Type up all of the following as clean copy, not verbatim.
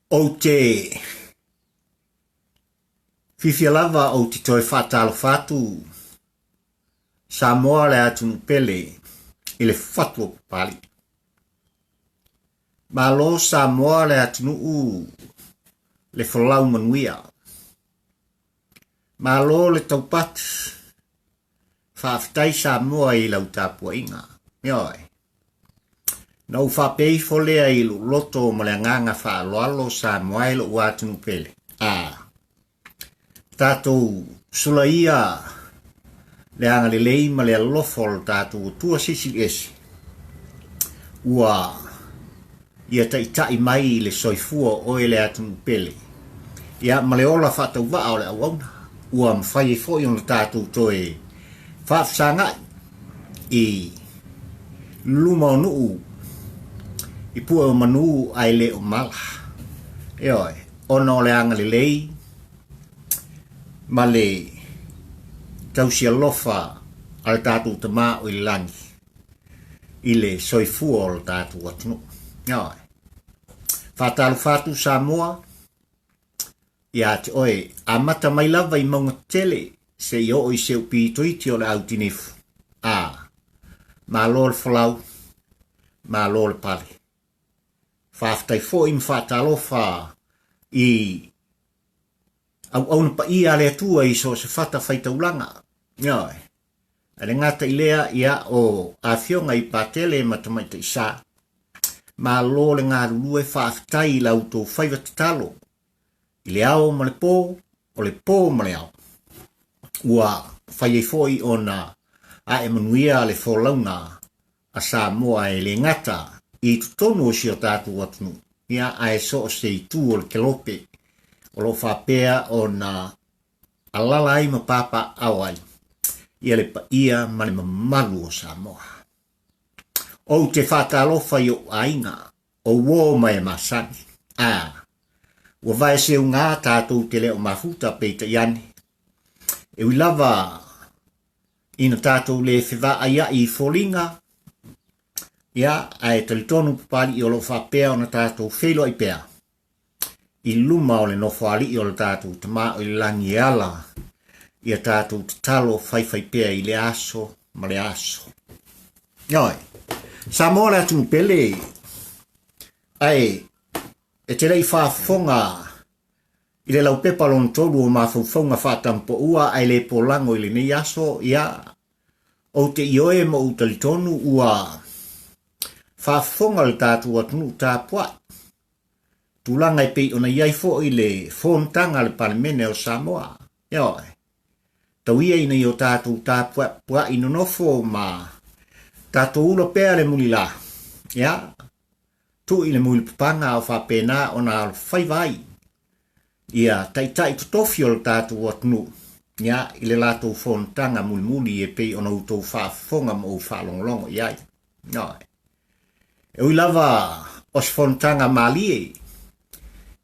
o te fifia lava o te toi whatalo whatu Samoa le atunu pele i le whatu o pali. Ma lo Samoa le atunu le whalau manuia. Ma lo le taupat whaafitai Samoa i lau tāpua inga. Mioi. Nau whapei folea i lu loto ma le nganga whaaloalo Samoa i lu atunu pele. Tātou sulaia le anga le lei ma le alofol tātou tua sisi esi. Ua ia taitai mai le soifua o le atunu pele. Ia ma le ola whatau waa o le awauna. Ua mwhai e fwoi on tātou toe whaafsanga i luma o nuu i pua o manu ai le o mala. Eoi, ono le anga le lei ma le tausia lofa al tātou tama o i langi i le soifua o le tātou atunu. Eoi, whatalu whatu Samoa ia te oe amata mai lava i maunga tele se i o i seu pitoiti o le autinifu. Ma lo le whalau, ma lo le pale. Whaftai fo im whatalofa i au pa ia le atua i so se whata whaitaulanga. Ioi. Ale ngata ilea ia o awhionga i patele matamaita isa. Ma lo le ngā rulue whaftai lau tō whaivatatalo. I le ao ma le pō, o le pō ma le ao. Ua whai e foi o na a e manuia le wholaunga a Samoa e le ngata i tutonu o si o tātou atunu. Ia a e so o se i tū o le kelope o lo whapea o na alala ai ma papa awai. Ia le pa ia ma le mamalu o Samoa. O te whatalofa i o ainga o wō mai masani. Ua vai se ngā tātou te leo mafuta peita iani. E ui lava ina tātou le whiwa aia i wholinga. Ia ai talitonu pupali i o lo whapea o na tātou whelo i pea. I luma o le nofali i o le tātou tama o i langi ala. Ia tātou te talo whaiwhai pea i le aso ma le aso. Ioi, Samoa le atu pele. Ai, e te rei whaafonga i le lau pepa lon tolu o mawhauwhaunga Tama Poua ai le Polago i le nei aso ia o te ioe mo utalitonu ua whaafonga le tātou atunu tāpua. Tūlanga i pei ona iai fo i le whontanga le palemene o Samoa. Ioi, tau ia ina i o tātou tāpua i nonofo ma tātou ula pēr le mulila. Ia, tu i le muli pupanga o whapena o nā whaiwai. Ia taitai tutofi o le tātou atunu. Ia i le lātou whontanga muli e pei ona utou whaafonga mo u whaalonglongo iai. Noi. E ui lava o se whontanga malie.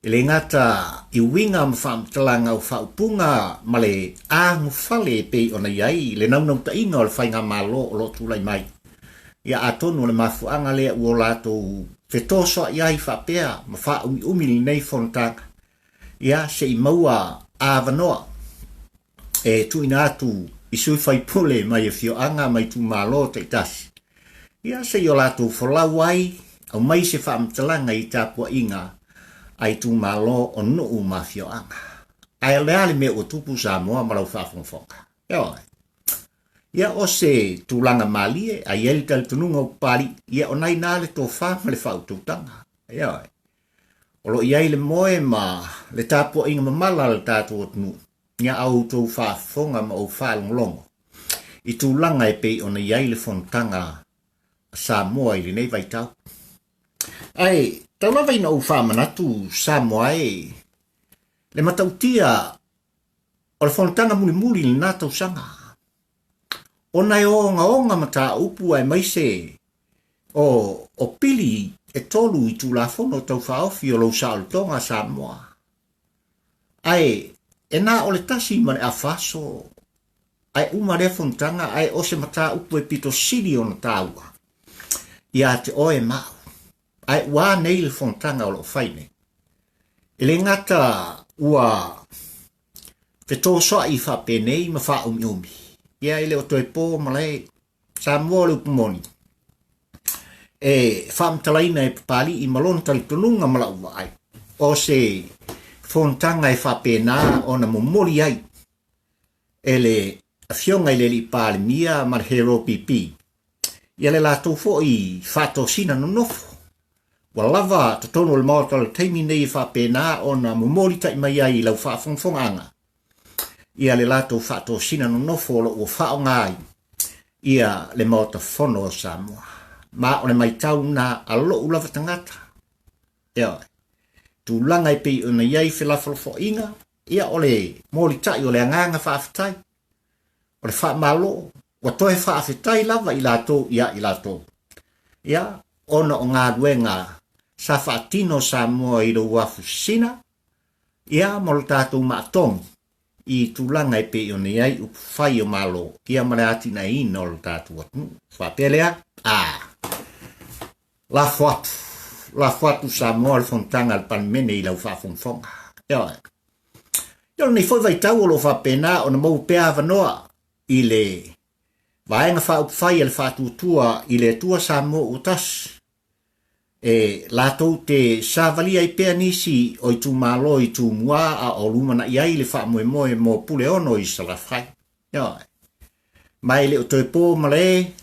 E le ngata i winga ma whaamtalanga o whaupunga ma le āngu whale e pei ona iai. Le naunau ta ina o le whainga malo o lo tūlai mai. Ia atonu le mafuanga lea ua lātou whetoso iai whapea ma wha umi nei whontanga. Ia se i maua āwanoa. E tuina atu i sui whai pule mai e whioanga mai tu malo te tasi. Ia se i o lātou wholau ai au mai se whaamtalanga i tāpua inga ai tu malo o nuu ma whioanga. Ai leale me o tupu Samoa malau whaafonga. Ia o se tūlanga malie a ieli tali tununga o pari ia o nai nāle tō whāma le whaututanga. Ia oi. Olo iai le moe ma le tāpua inga mamala le tātou atunu. Ia au tō whaafonga ma o whaalonglongo. I tūlanga e pei o na iai le whontanga Samoa i le nei vaitau. Ai, tau lawa ina o whaamanatu Samoa e. Le matautia o le whontanga muli le nātau sanga. Ona e onga mata upu ai maise o pili e tolu i tūlafono tau whaofi o lau saaltonga Samoa. Ai, e nā o le tasi ma le afaso, ai uma rea whontanga, ai o se mata upu e pito siri o na tāua. Ia te oe mau. Ai wā nei le whontanga o lo whaine. Ele ngata ua te tōsoa I whapenei ma wha umi. Ia ele o toi pō malai Samoa le upumoni. E whamtalaina e papali I malon tali tununga malau ai. O se fontanga e whapena o na momori ai. Ele a fionga ele li pāle mia mar hero pipi. Ia le la tōfo I whato sina no nofo. Wa lava te tono le maota le teimi nei whapena o na momori tai mai ai lau whafongfonga. Ia le lato whato sina no nofo lo o whao ngai. Ia le maota fono o Samoa. Ma o le mai tau na alo ulawa tangata. Ia tu langai pe o na iai whelafalofo inga. Ia o le mori tai o le anganga whaafitai. O le wha malo. Wa toe whaafitai lava I lato ia I lato. Ia ona o ngā duenga sa whaatino Samoa I lo wafu sina. Ia mo le tātou maatongi. I tulanga I pe o nei ai whai o malo. Ia mare ati na ina o le tātou atu. Whapelea. La fuatu Samoa le fontanga le panmene I lau whafongfonga. Ia nei foi vai tau o lo whapena o na mau pea vanoa I le vaenga whaupwhai le whatutua I le tua Samoa utas. E latou te savalia I pea nisi o I tu malo I tu mua a o lumana I ai le wha moe mo pule ono I salafai. Mai le o toi pō male,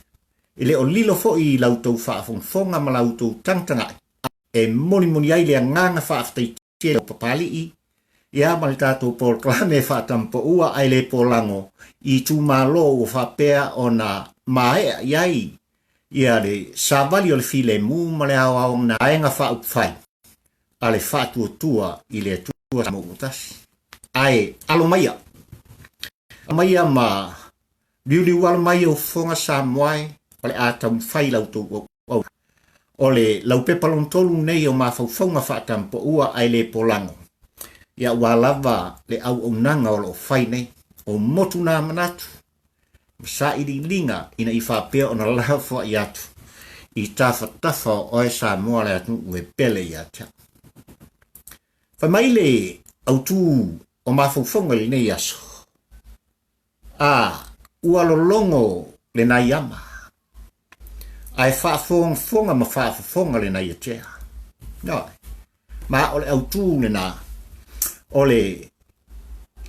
le o lilo fo I lautou whaafongfonga ma lautou tangtanga. E moni ai le nganga whaaftai tia o papali I. Ia mali tātou Paul Klame Tama Poua ai le Polago I tu malo o whapea o na maea iai. Ia le savali o le file mu ma le au na aenga whaupwhai. A le whatuatua I le tua sa mokutasi. Ai, alo maia. Maia ma liuliu alo maia o fonga Samoai. O le ata mwhai lau tō o le lau pepalon tolu nei o mawhauwhaunga Tama Poua ai le Polago. Ia walava le au nanga o lo whai nei. O motu nā manatu. Sa I linga ina I whapea o na lawa I atu. I tafa o e Samoa le atu ue pele I atia. Whamai le autu o mawhauwhaunga le nei aso. Ua lolongo le nai ama. Ai whaafonga ma whaafonga le nai atia. Ma o le autu le na o le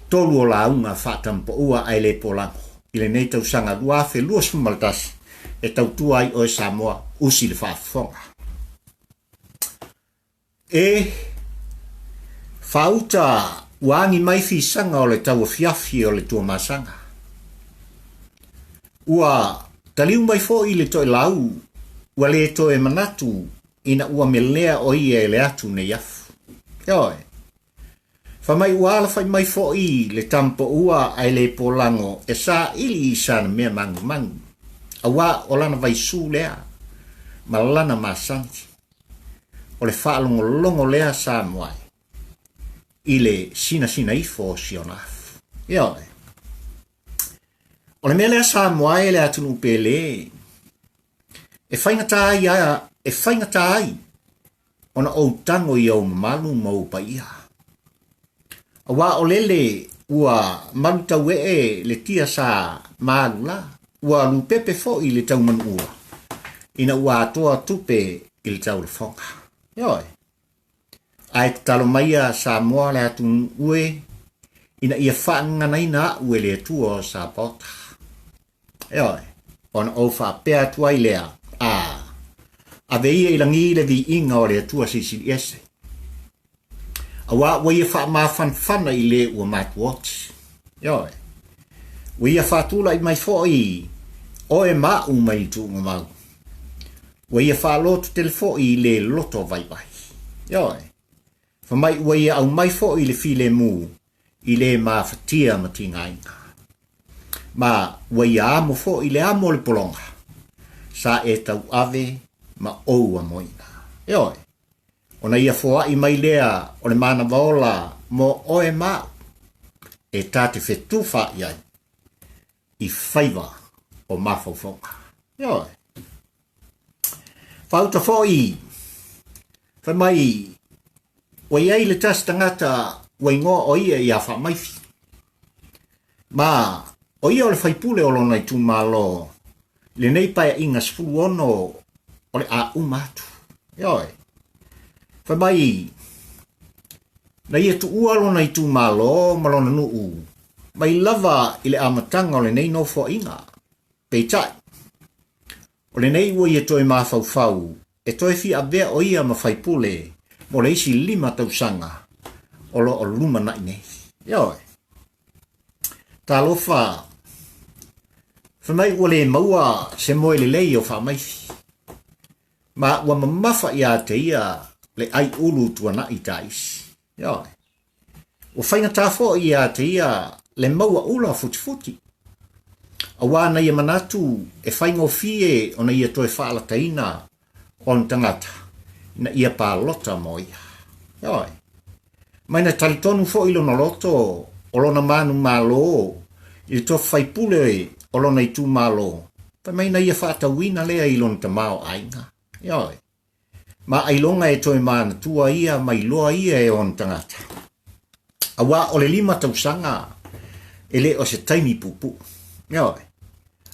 tolu o launga Tama Poua ai le Polago. I le nei tau sanga lua fe lua sumaltasi e tau tuai o e Samoa usi le whaafonga. E whauta wangi mai fi sanga o le tau fiafi o le tua masanga. Ua taliu mai fo I le toi lau ua le toi manatu ina ua melea o I le atu ne yafu. Whamai uala whai mai fo I le Tama Poua ai le Polago e sa ili I sana mea mangu. Awa o lana vai su lea, ma lana masanti. O le whaalongolongo lea Samoai. I le sina ifo o sionafu. O le mea lea Samoai le atunu pele. E whaingata ai. Ona o tango I au malu mau pa iha. Awa o lele ua malutau le tia sa malula, ua lupepe fo I le tau manu ua. Ina ua atoa tupe I le tau le fonga. Ai talo maia Samoa le atun ue, ina ia whaangana ina ue le tua sa pota. Ona o whapea tuai lea, ave ia ilangi le vi inga o le tua CCDS. Awa waia wha mawhanwhana I le ua matuoti. Waia whatula I mai fōi o e mau mai tu ngau. Waia whalotu telefo I le loto vai. Whamai waia au mai fōi le file mu I le mawhatia matingainga. Ma waia amo fōi le amo le polonga. Sa e tau ave ma oua moina. Ona ia foa I mai lea o le mana vaola mo oe mau. E tate whetuwha iai. I whaiva o mawhauwhonga. Whauta fo I. Whamai wa iai le tas tangata wa ingoa o ia ia wha maifi. Ma, o ia o le whaipule o lona i tu malo, le nei pai inga sfulu ono o le a umatu. Ioi. Wha mai, na ia tu ua lona i tu malo, malona nuu, mai lava i le amatanga o le nei no fo inga. Peitai. O le nei ua ia toi mawhau, e toi fi abea o ia ma whaipule, mo le isi 5 tausanga, o lo o luma na nei. Ioi. Ta lofa, whanai ua le maua se moe le lei o wha maifi. Ma ua mamafa ia te ia le ai ulu tua na i tais. Ioi. Ua whainga tafo ia te ia le maua ula futi. Awa na ia manatu e whaingo fie o na ia toe whaala taina on tangata. Ina ia pa lota mo ia. Ioi. Maina talitonu fo ilo na loto o lona manu malo i to whaipule o lona i tu malo. Pa maina ia whaata wina lea i lona tamao ainga. Ioi. Ma ailonga e toi mana tua ia mai loa ia e on tangata. Awa o le 5 tausanga ele o se taimi pupu. Ioi.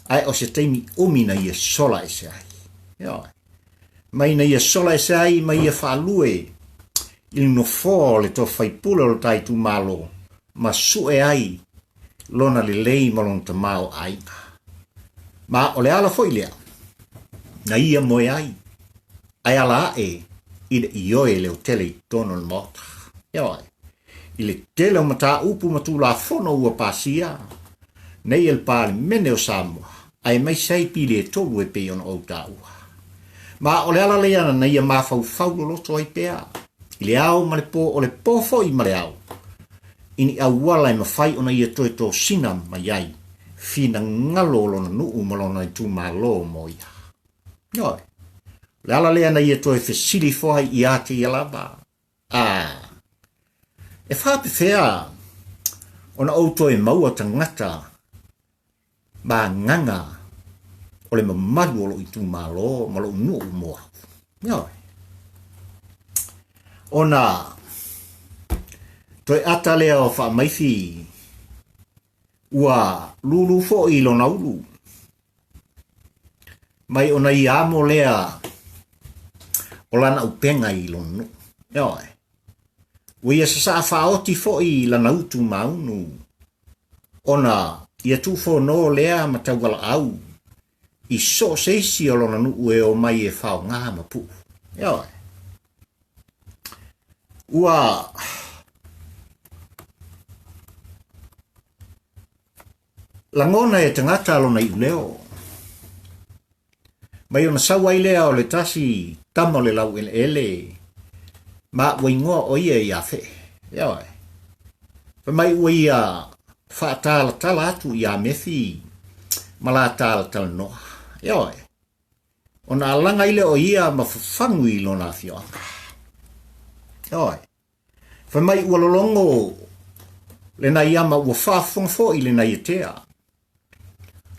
Ai o se taimi umina ia sola e se ai. Ioi. Mai na ia sola e se ai mai ia whalue il no fo le to whaipule o le tai tu malo. Ma sue ai lona le lei malon tamao ainga. Ma o le ala foi lea. Na ia moe ai. Ai ala e ile ioe le o tele i tono le mota. Ioi. Ile tele o mata upu matu la fono ua pasia. Nei el pale mene o Samoa. Ai mai sei pile e tolu e pe on o ta ua. Ma o le ala leana na ia mafau faulo loto ai pea. Ile au ma le po o le po foi ma le au. Ini au wala e mawhai ona ia toe tō sina mai ai. Fina ngalo lona nuu malona i tu malo mo ia. Ioi. Le ala lea na ia toe fesili fohai i ate i alaba. E whape whea, ona au toe maua tangata, ba nganga, o le mamadu o lo i tu malo, malo nuu moa. Ioi. Ona, toi ata lea o wha maifi, ua lulu fo i lona ulu. Mai ona i amo lea, o lana upenga i lonu. Ioi. Ua sa whaoti fo i lana utu maunu. Ona, ia tu fo no lea matawala au. I so seisi o lona nuu e o mai e whao ngā mapu. Ioi. Ua, langona e tangata lona i uleo. Mai ona sawai lea o le tasi tamo le lau ele. Ma waingoa o ia i afe. Ioi. Pa mai ua ia whaatala tala atu i a methi. Ma la tala tala noa. Ioi. Ona alanga ile o ia ma fafangu i lona fioanga. Ioi. Pa mai ua lolongo le na iama ua whafongfo i le na iatea.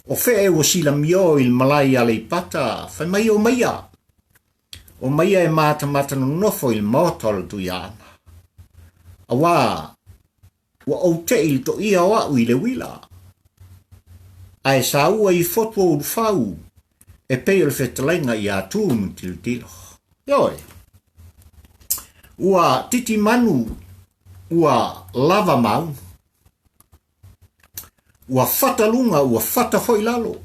O fe ua sila mio il malai ale i pata. Pa mai o maia. O maia e mata no nofo il motol tu iana. Awa, ua au te il to ia wa uile wila. Ai sa ua i fotu o fau, e pei o le fetalainga i atu mutil tilo. Ioi. Ua titi manu, ua lava mau. Ua fatalunga, ua fata foi lalo.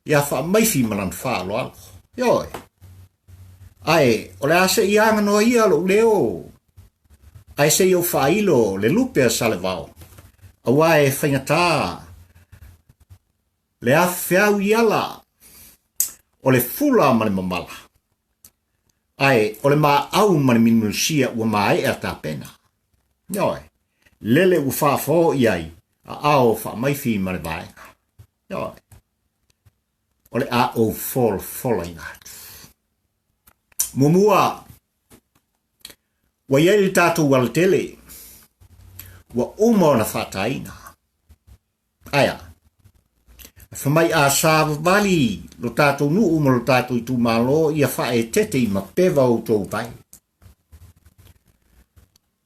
Ia fa maifi manan fa lo alo. Ioi. Ai, o le ase i anga noa ia lo leo. Ai se i o whailo le lupe a salevao. Awa e whaingata. Le a whiau i ala. O le fula mani mamala. Ai, o le maa au mani minusia ua maa e a ta pena. Ioi. Lele u whaafo i ai. A ao wha maifi mani vaenga. Ioi. O le a o fola ingatu. Mumua, wa iei tātou walatele, wa uma na whataina. Aia, whamai a sāwa vali, lo tātou nu uma lo tātou i tu malo, ia whae tete i ma pewa o tō pai.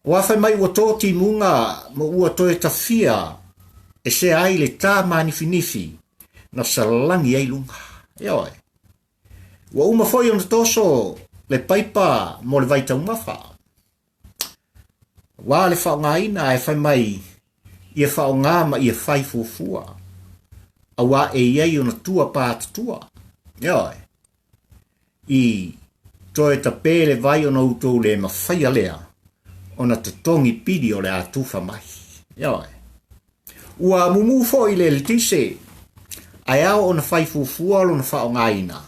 Wa fai mai ua tō ti munga ma ua toe ta fia e se ai le tā manifinifi na salangi ai lunga. Ioi. Ua uma foi ona toso le paipa mo le vaita umafa. Wa le whao ngā ina e fai mai ia whao ngā ma ia whai fufua. A wa e iei ona tua pātatua. Ioi. I toe ta pēle vai ona utou le ma whaia lea. Ona te tongi pidi o le atufa mai. Ioi. Ua mumu fo i le tise. Ai au ona whai fufua lo na whao ngā ina.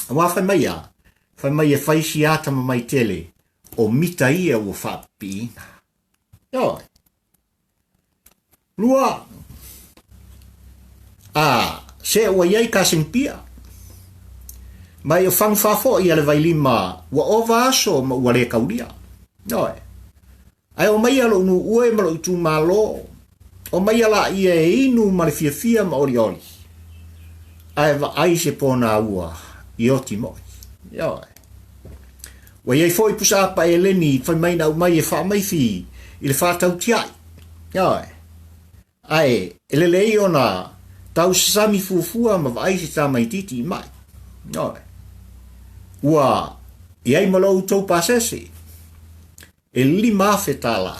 Wa fai mai a. Fai mai e whai si atama mai tele. O mita ia ua whapina. Ioi. Lua. Se ua iei kasimpia. Mai o whangwhafo i ale vailima. Ua ova aso ma ua le kaulia. Noi. Ai o mai alo nu ue ma lo tu malo. O mai ala ia e inu ma le fia ma ori ori. Ai va ai se pona ua i oti moi. Ioi. Wa iei foi pusa pa e leni fai mai na umai e wha mai fi i le whātau tiai. Ioi. Ai, ele lei ona tau sasami fufua ma va ai se tā mai titi i mai. Ioi. Ua iei malo utou pasese. E lima fetala.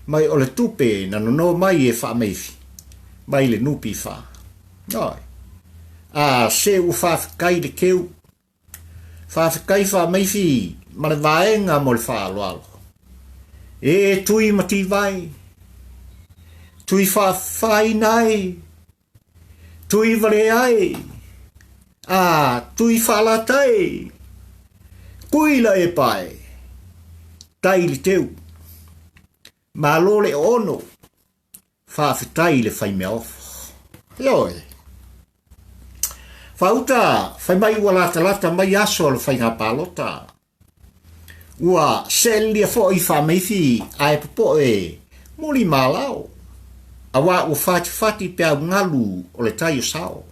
Mai o le tupe na no mai e wha meifi. Mai le nupi wha. Noi. Se u whawhikai le keu. Whawhikai wha meifi. Ma le vaenga mo le wha alo alo. E tui mati vai. Tui whawhai nai. Tui vare ai. Tui whalatai. Kuila e pai. Tai le teu. Ma lo le ono. Whawhitai le whai mea ofa. Ioi. Whauta, whai mai ua lata mai aso le whai ngā pālota. Ua selia fo i whameifi ai popo e moli mālao. Awa ua whati pia ngalu o le tai o sao.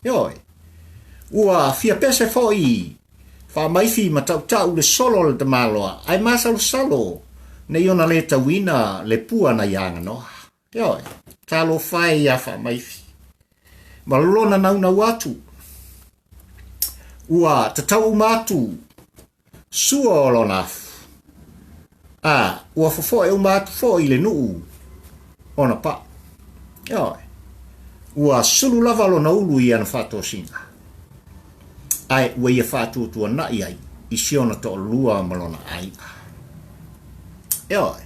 Ioi. Ua fia pese fo i whameifi matau le solo le te maloa. Ai masalo salo. Nei ona le tawina le pua na yanga noa. Ioi. Talo whai a whameifi. Ma lona nauna watu. Ua tatau matu. Sua o lona. Ua fofo e umatu fo i le nuu. Ona pa. Ioi. Ua sulu lava lona ulu i ana whato singa. Ai ua ia whatua tua na iai. I siona to lua malona ai. Ioi.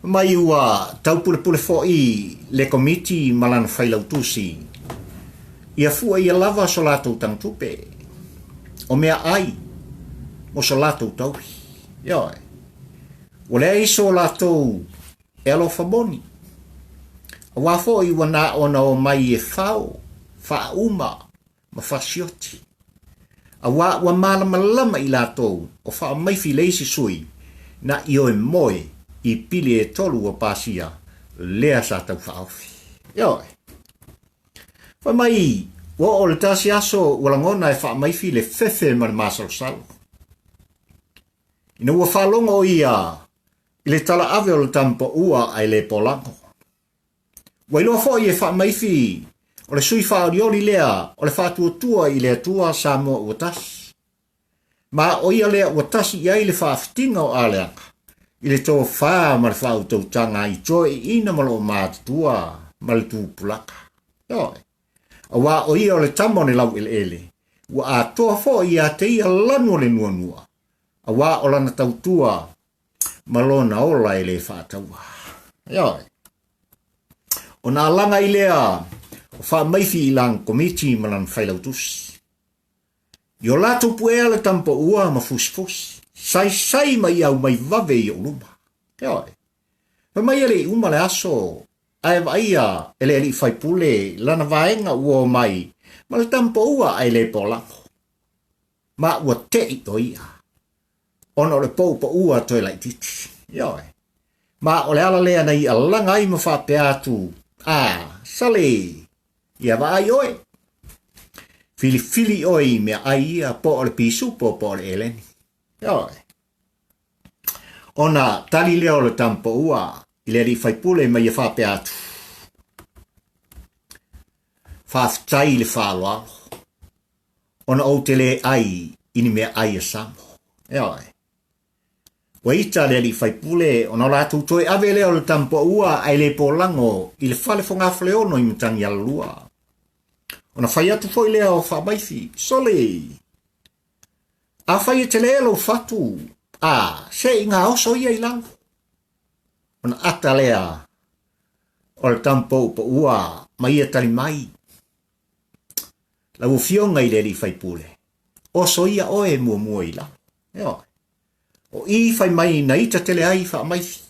Mai ua taupule fo i le komiti malana whailautusi. Ia fua ia lava so lato tangtupe. O mea ai. Mo so lato tauhi. Ioi. O lea iso lato e alofa boni. A wafo i wana ona o mai e whao. Wha uma. Ma whasioti. A wa malama i lato. O wha mai fi leisi sui. Na i oe moe. I pili e tolu o pasia. Lea sa tau whaofi. Ioi. Wha mai. Wa o le tasi aso walangona e wha mai fi le fefe ma le masalo salo. Ina ua whalonga o ia. I le tala ave o le Tama Poua ai le Polago. Wa iloa fo i e wha mai fi. O le sui wha orioli lea. O le wha tua i le atua sa moa uatasi. Ma o ia lea uatasi i ai le wha fitinga o aleanga. I le tō wha ma le wha utautanga i toi ina malo mātua ma le tūpulaka. Ioi. A wā o ia o le tamo ne lau ele. Wa a toa fo i a te ia lanu le nuanua. A wā o lana tautua malona ola e le whātaua. Ioi. O nā langa i lea o wha maifi i lang komiti malan whailautusi. I o lato puea le Tama Poua ma fusifusi. Sai mai au mai vave i o luma. Ioi. Pa mai ele i uma le aso. Ai vaia ele li fai pule lana vaenga ua mai. Ma le Tama Poua ai le Polago. Ma ua te i o ia. Ono le pou Poua toi lai titi. Ioi. Ma o le ala lea nei a langa i ma whape atu. Sale. Ia vai oi. Fili oi mea ai ia po o le pisu po o le eleni. Ioi. Ona tali leo le Tama Poua, i le li faipule mai e whape atu. Whaftai le whaloalo. Ona o te le ai, ini mea ai e samo. Oi. Wa ita le li faipule, ona ratu toi ave leo le Tama Poua ai le Polago, i le whale whonga whaleono i mutangi alalua. Ona whai atu foi leo whamaifi, sole. A whai e te lelo whatu, se i ngā oso ia i lango. Ona ata lea, o le Tama Poua, mai e tali mai. Lau fionga i le li faipule. Oso ia oe mua i lango. Eo. O i whai mai na ita tele ai whamaifi.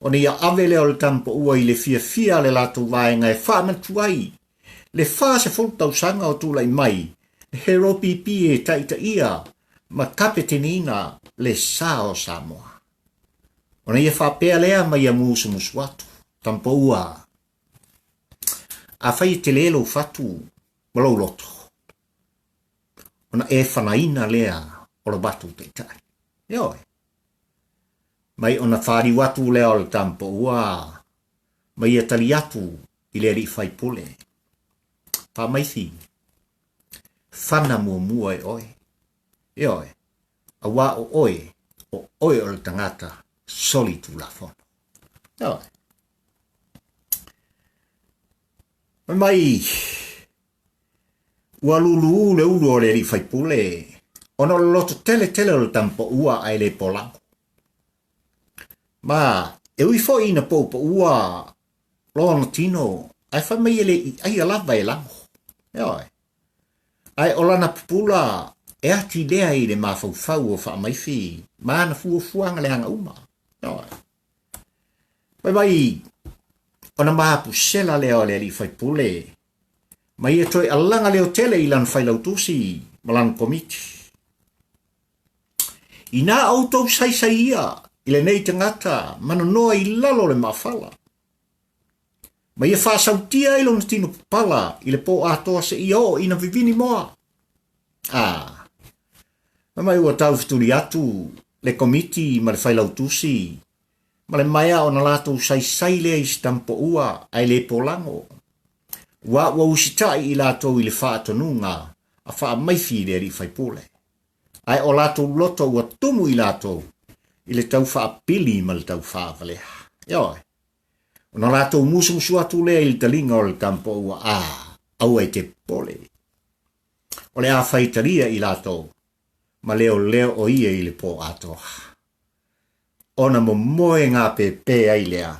Ona ia ave leo le Tama Poua i le fia le latu vaenga e whamatu ai. Le wha se wholtau sanga o tūlai mai. He ropi pi e taita ia. Ma kapetenina le sa o Samoa. Ona ia whapea lea mai a musu atu. Tama Poua. A whai te lelo whatu. Malau loto. Ona e whanaina lea o le batu te tai. Ioi. Mai ona whari watu lea o le Tama Poua. Mai e tali atu i le ri faipule. Pa mai fi. Whana mua e oi. Ioi. A wā o oi o le tangata soli tu la fono. Ioi. Mai ua lulu le ulu o le ri faipule. Ona le loto tele o le Tama Poua ai le Polago. Ma e ui fo ina Poua lona tino ai wha mai ele ai alava e lango. Ioi. Ai o lana pupula e ati lea i le mawhauwhau o wha maifi. Mana fuanga le hanga uma. Ioi. Mai ona mahapu sela leo le li faipule. Mai e toi alanga leo tele i lan whailautusi malan komiti. I nā autou sai ia i le nei tangata mana noa i lalo le mawhala. Mai e whasautia i lona tino pala i le po atoa se i o ina vivini moa. Mai ua tau fituri atu le komiti ma le whailautusi. Ma le maia o na lato sai lea i Tama Poua ai le Polago. Ua usitai i lato i le whaatonunga a wha maifi le ri faipule. Ai o lato loto ua tumu i lato i le tau whaapili ma le tau whaavalea. Ioi. O na lato musu atu lea i le talinga o le Tama Poua au ai te pole. O le a whaitaria i lato ma leo o ia i le po atoa. Ona moe ngā pepe ai lea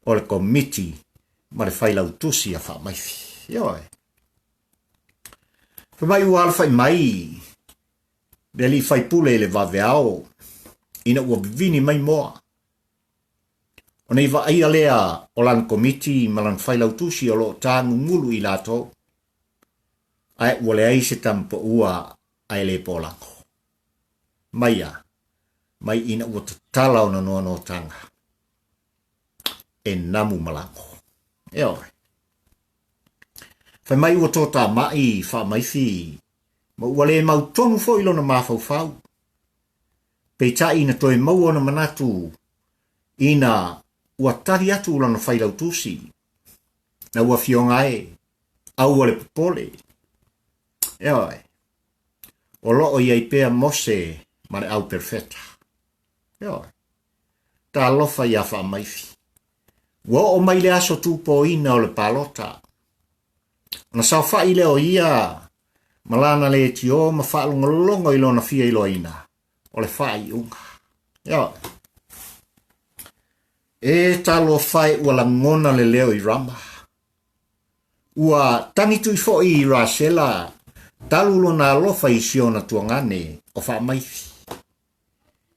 o le komiti ma le whailautusi a whaamaifi. Ioi. Whamai ua alwhai mai le li whaipule le waweao ina ua vivini mai moa. Ona iwa aia lea o lan komiti ma lan whailautusi o lo tāngu mulu i lato ai ua le ai se Tama Poua ai le Polago. Mai ina ua tatala o na noa tanga. E namu malango. Ioi. Whai mai ua tō mai wha maifi. Ma ua le mau tonu fo ilo na mawhau. Pei ta ina toi mau ona manatu. Ina ua tari atu ula na whailautusi. Na ua fionga e. Au le popole. Ioi. O loo iai pea mose ma le au perfeta. Ioi. Ta alofa ia wha maifi. Wa o mai le aso tūpo ina o le palota. Na sao wha i leo ia. Malana le tio ma wha longo i lona fia i loina. O le wha i unga. Ioi. E talo whai ua la ngona le leo i rama. Ua tangitu i fo i rasela. Talulo na alofa i siona tuangane o wha maifi.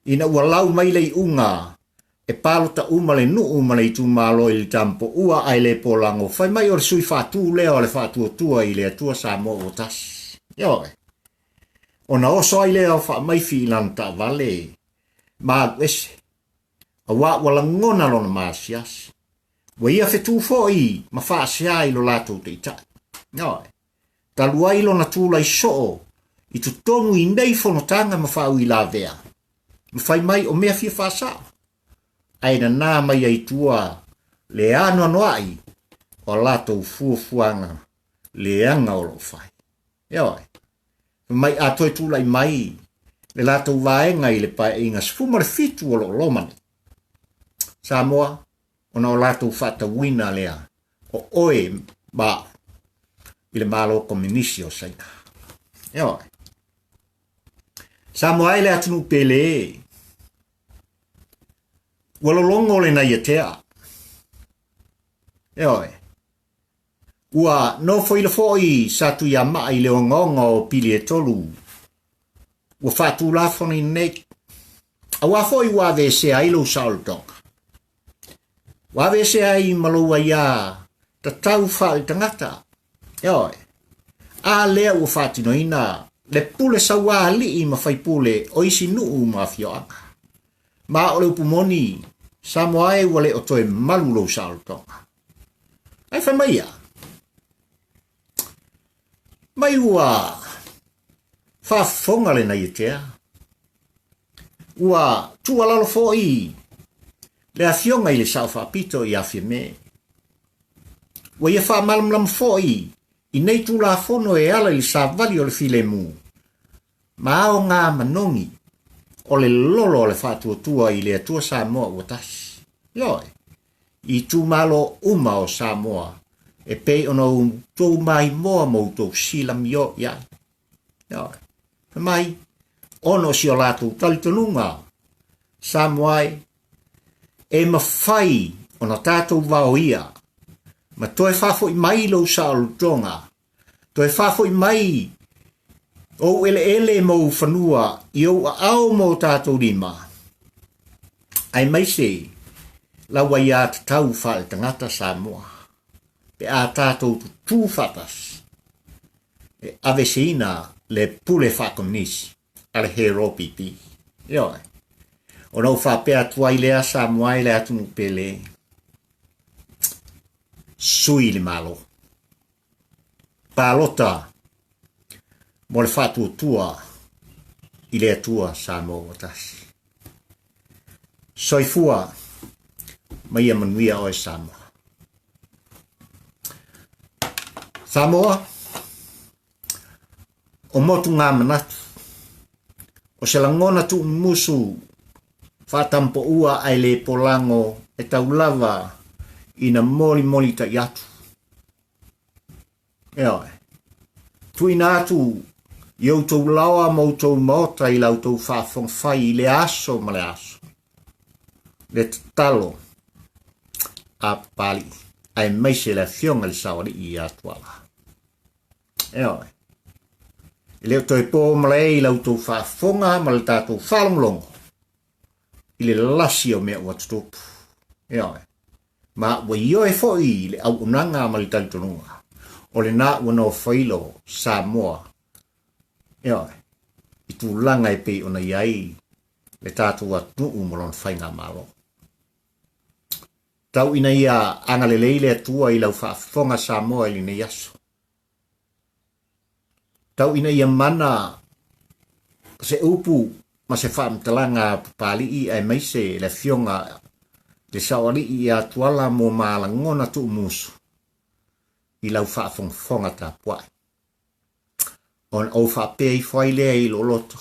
Ina ua lau mai le i unga. E palota umale umale i tu malo i le Tama Poua ai le Polago. Whai mai o le sui whātū leo le whātua i le atua sa mo o tasi. Ioi. O na oso ai leo wha maifi i lanta vale. Ma ese. A wala ngona lona maasiasi. Wa ia whetū fo i ma whaasia i lo lato te itai. Ioi. Talua i lona tūla i soo. I tu tonu i nei fonotanga ma whau i la vea. Mawhai mai o mea fia whasao. Aina nā mai ai tua le ano noai o latou fuafuanga le anga o lo whai. Ioi. Mai atoi tūlai mai le latou vaenga i le pae inga sfuma le fitu o lo lomani. Samoa, ona o latou whata wina lea o oe ba i le malo komunisi o saina. Ioi. Samoa ele atunu pele. Walolongo le na iatea. Ioi. Ua no foila foi satu ia maa i le ongonga o pili e tolu. Ua fatu lafoni nei. A wafoi wa vese ai lo saultonga. Wa vese ai malua ia ta tau fa i tangata. Ioi. A lea ua fatino ina le pule sawa li i mawhai pule o isi nuu mafioanga. Ma o le upumoni Samoae wale o toe malu lo saultonga. Ai whamaia. Mai ua whafonga le na iatea. Ua tualalo foi le afionga i le sao whapito i afia me. Ua ia whamalamlam foi i nei tu la fono e ala i le savali o le file mu. Ma ao ngā manongi o le lolo o le whatua tua i le atua Samoa ua tasi. Ioi, i tu malo uma o Samoa e pei ono tō mai moa moutou silam yo ia. Ioi, mai ono si o lātou talitonunga Samoai e mawhai ona tātou vao ia. Ma toe whafo i mai lo sautonga. Toe whafo i mai o ele mo whanua i o ao mo tātou rima. Ai mai se, la wai a tau whae tangata Samoa. Pe a tātou tu whatas. E aveseina le pule whakonisi. Ale hero pipi. Ioi. O nau whapea tuai lea Samoa i le atunu pele. Sui le malo. Palota. Mo le whātua tua i le atua Samoa o tasi. Soifua mai a manuia o e Samoa. Samoa o motu ngā manatu. O se langona tu musu Tama Poua ai le Polago e taulava ina moli ta iatu. Eoi. Tuina atu iau tau lawa mautou maota i lau tau whafong whai i le aso ma le aso. Le talo a pali ai meise le fionga le sawari i atuala. Eoi. I leo toi pō malei i lau tau whafonga ma le tātou whalonglongo. I le lasi o mea ua tutupu. Eoi. Ma wa ioe foi le au unanga ma le talitonunga. O le nā ua no whailo Samoa. Eoi. I tu langa e pei ona iai le tātou atu molon whainga malo. Tau ina ia anga le leile atua i lau whaafonga Samoa i le yaso. Tau ina ia mana se upu ma se whaamtalanga pali i ai meise le fionga le sawari i atuala mo malangona tu musu i lau whaafonga ta puai. On o whapei whailea i loloto.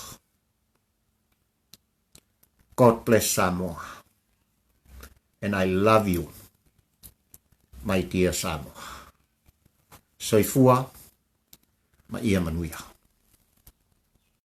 God bless Samoa. And I love you, my dear Samoa. Soifua, ma ia manuia.